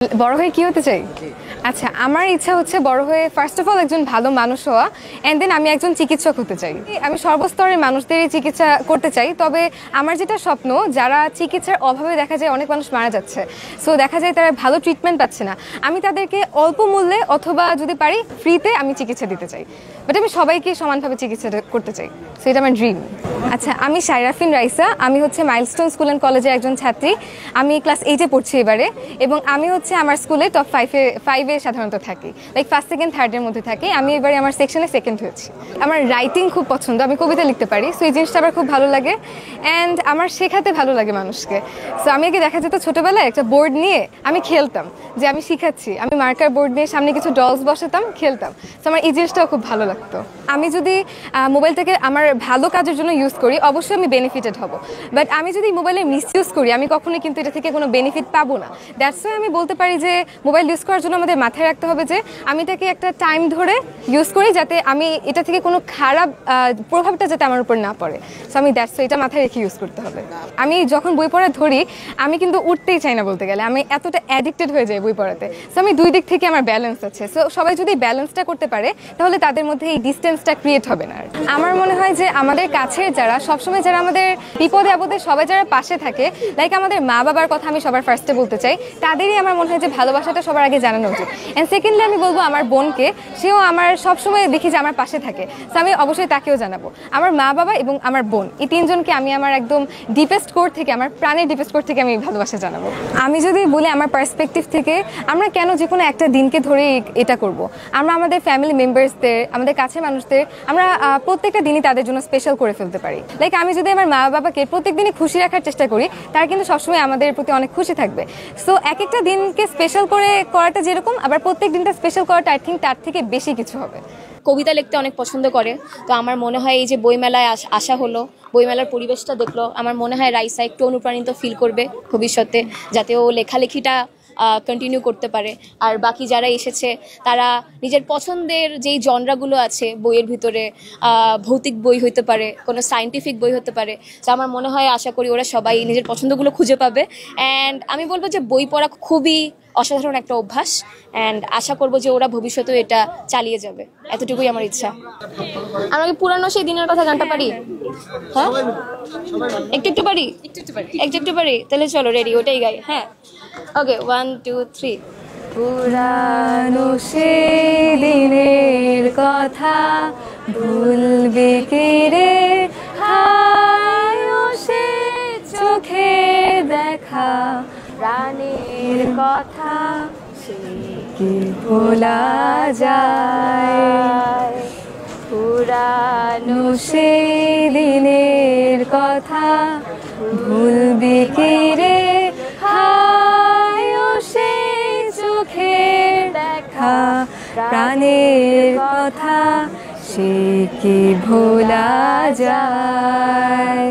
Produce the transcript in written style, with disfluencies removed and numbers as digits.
বড় হয়ে কি হতে চাই? আচ্ছা, আমার ইচ্ছা হচ্ছে বড় হয়ে ফার্স্ট অফ অল একজন ভালো মানুষ হওয়া, অ্যান্ড দেন আমি একজন চিকিৎসক হতে চাই। আমি সর্বস্তরের মানুষদেরই চিকিৎসা করতে চাই। তবে আমার যেটা স্বপ্ন, যারা চিকিৎসার অভাবে দেখা যায় অনেক মানুষ মারা যাচ্ছে, সো দেখা যায় তারা ভালো ট্রিটমেন্ট পাচ্ছে না, আমি তাদেরকে অল্প মূল্যে অথবা যদি পারি ফ্রিতে আমি চিকিৎসা দিতে চাই। বাট আমি সবাইকে সমানভাবে চিকিৎসা করতে চাই, সো এটা আমার ড্রিম। আচ্ছা, আমি সাইরাফিন রাইসা, আমি হচ্ছে মাইলস্টোন স্কুল অ্যান্ড কলেজের একজন ছাত্রী। আমি ক্লাস 8-এ পড়ছি এবারে, এবং আমি হচ্ছে আমার স্কুলে টপ 5-এ সাধারণত থাকি, লাইক ফার্স্ট সেকেন্ড থার্ডের মধ্যে থাকি। আমি এবারে আমার সেকশনে সেকেন্ড হয়েছি। আমার রাইটিং খুব পছন্দ, আমি কবিতা লিখতে পারি, সো এই জিনিসটা আমার খুব ভালো লাগে। অ্যান্ড আমার শেখাতে ভালো লাগে মানুষকে। সো আমি আগে দেখা যেত ছোটোবেলায় একটা বোর্ড নিয়ে আমি খেলতাম, যে আমি শিখাচ্ছি, আমি মার্কার বোর্ড নিয়ে সামনে কিছু ডলস বসাতাম, খেলতাম। সো আমার এই জিনিসটাও খুব ভালো লাগতো। আমি যদি মোবাইলটাকে আমার ভালো কাজের জন্য ইউজ করি, অবশ্যই আমি বেনিফিটেড হব। বাট আমি যদি মোবাইলের মিসইউজ করি, আমি কখনোই কিন্তু এটা থেকে কোনো বেনিফিট পাবো না। দ্যাটস ওয়াই আমি বলতে পারি যে মোবাইল ইউজ করার জন্য আমাদের মাথায় রাখতে হবে যে আমি এটাকে একটা টাইম ধরে ইউজ করি, যাতে আমি এটা থেকে কোনো খারাপ প্রভাবটা যাতে আমার উপর না পড়ে। সো আমি দ্যাটস ওয়াই এটা মাথায় রেখে ইউজ করতে হবে। আমি যখন বই পড়া ধরি, আমি কিন্তু উঠতেই চাই না, বলতে গেলে আমি এতটা অ্যাডিক্টেড হয়ে যাই বই পড়াতে। সো আমি দুই দিক থেকে আমার ব্যালেন্স আছে। সো সবাই যদি ব্যালেন্সটা করতে পারে, তাহলে তাদের মধ্যে এই ডিস্টেন্সটা ক্রিয়েট হবে না। আমার মনে হয় যে আমাদের কাছের যারা সবসময়, যারা আমাদের বিপদে আপদে সবাই যারা পাশে থাকে, লাইক আমাদের মা বাবার কথা আমি সবার ফার্স্টে বলতে চাই, তাদেরই আমার মনে হয় যে ভালোবাসাটা সবার আগে জানানো উচিত। অ্যান্ড সেকেন্ডলি আমি বলবো আমার বোনকে, সেও আমার সবসময় দেখি যে আমার পাশে থাকে, সো আমি অবশ্যই তাকেও জানাবো। আমার মা বাবা এবং আমার বোন, এই তিনজনকে আমি আমার একদম ডিপেস্ট কোর থেকে, আমার প্রাণের ডিপেস্ট কোর থেকে আমি ভালোবাসা জানাবো। আমি যদি বলি আমার পার্সপেক্টিভ থেকে, আমরা কেন যে কোনো একটা দিনকে ধরে এটা করব? আমরা আমাদের ফ্যামিলি মেম্বার্সদের, আমাদের কাছের মানুষদের, আমরা প্রত্যেকটা দিনই তাদের জন্য স্পেশাল করে ফেলতে পারি। লাইক আমি যদি আমার মা বাবাকে প্রত্যেক দিনই খুশি রাখার চেষ্টা করি, তারা কিন্তু সবসময় আমাদের প্রতি অনেক খুশি থাকবে। সো এক একটা দিনকে স্পেশাল করাটা যেরকম, আবার প্রত্যেক দিনটা স্পেশাল করাটা আই থিঙ্ক তার থেকে বেশি কিছু হবে। কবিতা লিখতে অনেক পছন্দ করে, তো আমার মনে হয় এই যে বইমেলায় আসা হলো, বইমেলার পরিবেশটা দেখলো, আমার মনে হয় রাইসা একটু অনুপ্রাণিত ফিল করবে ভবিষ্যতে, যাতে ও লেখালেখিটা কন্টিনিউ করতে পারে। আর বাকি যারা এসেছে তারা নিজের পছন্দের যেই জনরাগুলো আছে বইয়ের ভিতরে, ভৌতিক বই হতে পারে, কোনো সায়েন্টিফিক বই হতে পারে, তো আমার মনে হয়, আশা করি ওরা সবাই নিজের পছন্দগুলো খুঁজে পাবে। অ্যান্ড আমি বলবো যে বই পড়া খুবই অসাধারণ একটা অভ্যাস, অ্যান্ড আশা করবো যে ওরা ভবিষ্যতেও এটা চালিয়ে যাবে। এতটুকুই আমার ইচ্ছা। আমাকে পুরানো সেই দিনের কথা গানটা পারি? হ্যাঁ, একটু পারি, একটু পারি। তাহলে চলো রেডি, ওটাই গাই। হ্যাঁ, ওকে, 1 2 3। পুরানো সেই দিনের কথা ভুলবে কে রে, হায় ও সে চোখে দেখা প্রাণের কথা, সে কি ভোলা যায়? পুরানো সেই দিনের কথা ভুলবে কে রে, হায় ও সে চোখে দেখা প্রাণের কথা, সে কি ভোলা যায়?